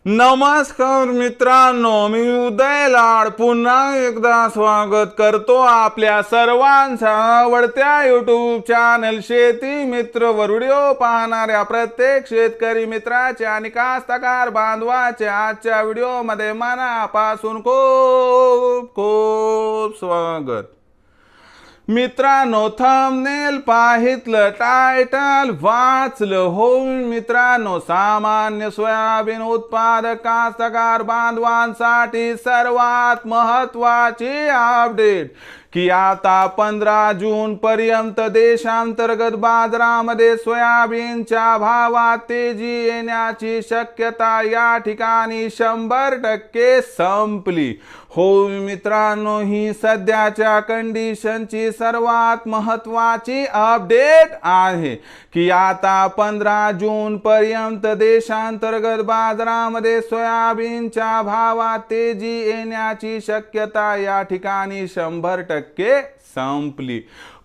नमस्कार मित्रांनो, मी उदय लाड पुन्हा एकदा स्वागत करतो आपल्या सर्वांच्या आवडत्या यूट्यूब चॅनल शेती मित्र वर व्हिडिओ पाहणाऱ्या प्रत्येक शेतकरी मित्राचे आणि कास्तकार बांधवाचे आजच्या व्हिडिओमध्ये मनापासून खूप खूप स्वागत। मित्रांनो, थंबनेल पाहितलं, टायटल वाचलं होईल मित्रांनो, सामान्य सोयाबीन उत्पादक कास्तकार बांधवांसाठी सर्वात महत्त्वाची अपडेट की आता 15 जून पर्यंत देशांतर्गत बाजारामध्ये सोयाबीनच्या भावात तेजी येण्याची शक्यता या ठिकाणी 100% संपली। हो मित्रांनो, ही सध्याच्या कंडिशनची सर्वात महत्त्वाची अपडेट आहे की आता 15 जून पर्यंत देशांतर्गत बाजारामध्ये सोयाबीनच्या भावात तेजी येण्याची शक्यता या ठिकाणी 100% संपली।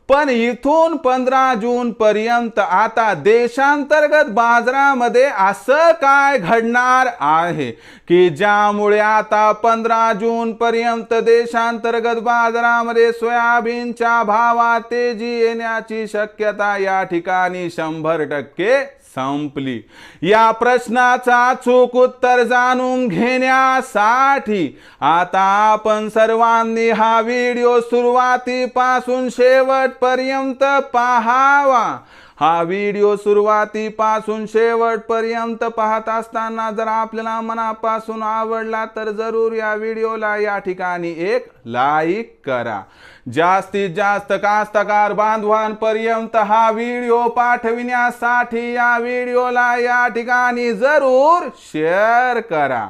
पण इथून 15 जून पर्यंत आता देशांतर्गत बाजारामध्ये असं काय घडणार आहे की ज्यामुळे आता 15 जून पर्यंत देशांतर्गत बाजारामध्ये सोयाबीनच्या भावात तेजी येण्याची शक्यता या ठिकाणी 100% संपली। या प्रश्नाचा अचूक उत्तर जाणून घेण्यासाठी आता आपण सर्वांनी हा व्हिडिओ सुरुवातीपासून शेवटपर्यंत पाहावा। हा व्हिडिओ सुरुवातीपासून शेवटपर्यंत पाहत असताना जर आपल्याला मनापासून आवडला तर जरूर या व्हिडिओला या ठिकाणी एक लाईक करा। जास्तीत जास्त कास्तकार बांधवांपर्यंत हा व्हिडिओ पाठविण्यासाठी या व्हिडिओला या ठिकाणी जरूर शेअर करा।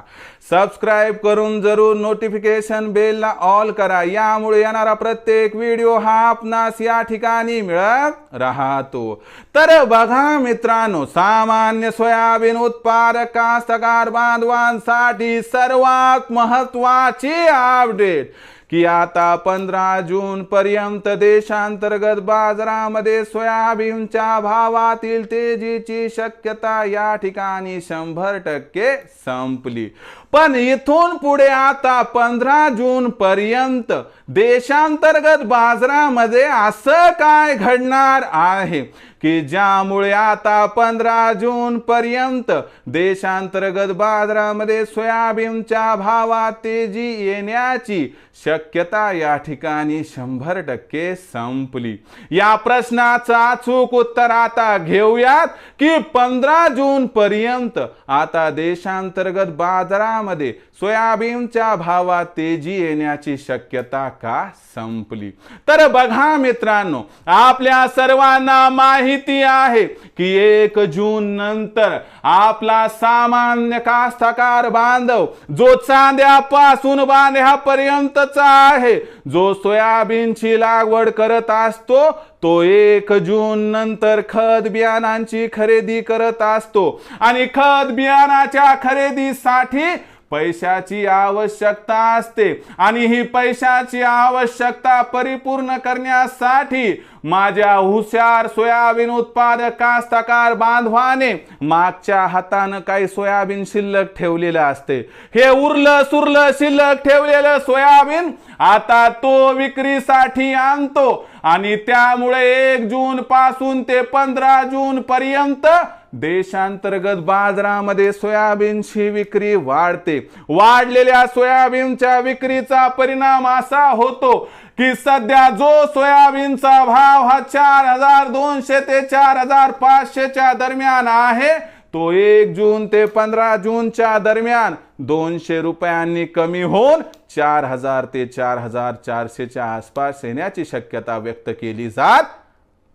सबस्क्राइब करून जरूर नोटिफिकेशन बेलला ऑल करा, यामुळे येणारा प्रत्येक व्हिडिओ हा आपणास या ठिकाणी मिळत राहतो। तर बघा मित्रांनो, सामान्य सोयाबीन उत्पादक कास्तकार बांधवांसाठी सर्वात महत्त्वाची अपडेट की आता 15 जून पर्यंत देशांतर्गत बाजारामध्ये सोयाबीनच्या भावातील तेजीची शक्यता या ठिकाणी 100% संपली। पण इथून पुढे आता 15 जून पर्यंत देशांतर्गत बाजारामध्ये असं काय घडणार आहे की ज्यामुळे आता 15 जून पर्यंत देशांतर्गत बाजारामध्ये सोयाबीनच्या भावात तेजी येण्याची शक्यता या ठिकाणी 100% संपली। या प्रश्नाचं अचूक उत्तर आता घेऊयात की 15 जून पर्यंत आता देशांतर्गत बाजारामध्ये सोयाबीनच्या भावात तेजी येण्याची शक्यता का संपली। तर बघा मित्रांनो, आपल्या सर्वांना माहिती आहे की 1 जून नंतर आपला सामान्य कास्तकार बांधव जो चांद्यापासून बांध्यापर्यंतचा आहे, जो सोयाबीनची लागवड करत असतो, तो 1 जून नंतर खत बियाणांची खरेदी करत असतो आणि खत बियाणाच्या खरेदीसाठी पैशाची आवश्यकता असते आणि ही पैशाची आवश्यकता परिपूर्ण करण्यासाठी माझ्या हुशार सोयाबीन उत्पादक कास्तकार बांधवाने मागच्या हाताने काही सोयाबीन शिल्लक ठेवलेलं असते। हे उरलं सुरलं शिल्लक ठेवलेलं सोयाबीन आता तो विक्रीसाठी आणतो आणि त्यामुळे 1 जून पासून ते 15 जून पर्यंत देशांतर्गत बाजारामध्ये सोयाबीनची विक्री वाढते। वाढलेल्या सोयाबीनच्या विक्रीचा परिणाम असा होतो की सध्या जो सोयाबीनचा भाव हा 4200 ते 4500 च्या दरम्यान आहे, तो 1 जून ते 15 जूनच्या दरम्यान 200 रुपयांनी कमी होऊन 4000 ते 4400 च्या आसपास येण्याची शक्यता व्यक्त केली जात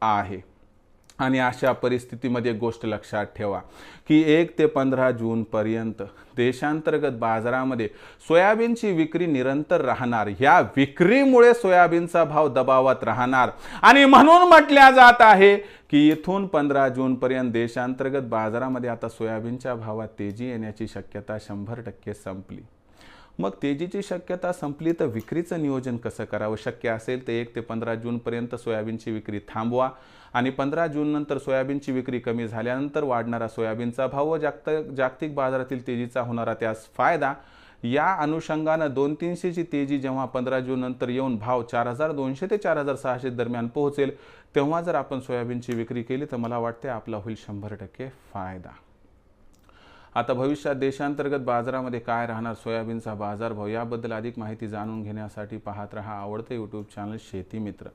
आहे। आणि अशा परिस्थितीमध्ये गोष्ट लक्षात ठेवा की 1 ते 15 जून पर्यंत देशांतर्गत बाजारामध्ये सोयाबीनची विक्री निरंतर राहणार। या विक्रीमुळे सोयाबीनचा भाव दबावात राहणार आणि म्हणून म्हटल्या जात आहे की इथून 15 जून पर्यंत देशांतर्गत बाजारामध्ये आता सोयाबीनच्या भावात तेजी येण्याची शक्यता 100% संपली। मग तेजीची शक्यता संपली तर विक्रीचं नियोजन कसं करावं? शक्य असेल तर 1 ते 15 जूनपर्यंत सोयाबीनची विक्री थांबवा आणि 15 जूननंतर सोयाबीनची विक्री कमी झाल्यानंतर वाढणारा सोयाबीनचा भाव व जागतिक बाजारातील तेजीचा होणारा त्यास फायदा या अनुषंगानं 200-300ची तेजी जेव्हा 15 जून नंतर येऊन भाव 4200 ते 4600 दरम्यान पोहोचेल तेव्हा जर आपण सोयाबीनची विक्री केली तर मला वाटते आपला होईल 100% फायदा. आता भविष्यात देशांतर्गत बाजारामध्ये काय राहणार सोयाबीनचा बाजारभाव याबद्दल अधिक माहिती जाणून घेण्यासाठी पाहत रहा आवडते यूट्यूब चॅनल शेती मित्र.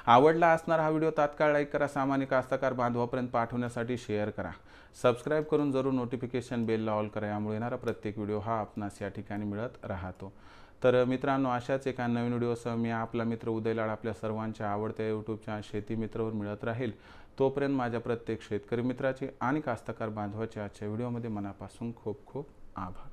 आवडला असणारा हा व्हिडिओ तात्काळ लाईक करा, सामान्य कास्तकार बांधवापर्यंत पाठवण्यासाठी शेअर करा, सबस्क्राईब करून जरूर नोटिफिकेशन बेलला ऑल करा. यामुळे येणारा प्रत्येक व्हिडिओ हा आपणास या ठिकाणी मिळत राहतो. तर मित्रांनो, अशाच एका नवीन व्हिडिओसह मी आपला मित्र उदय लाड आपल्या सर्वांच्या आवडत्या यूट्यूब चॅनल शेती मित्रवर मिळत राहील. तोपर्यंत माझ्या प्रत्येक शेतकरी मित्राचे आणि कास्तकार बांधवाचे आजच्या व्हिडिओमध्ये मनापासून खूप खूप आभार.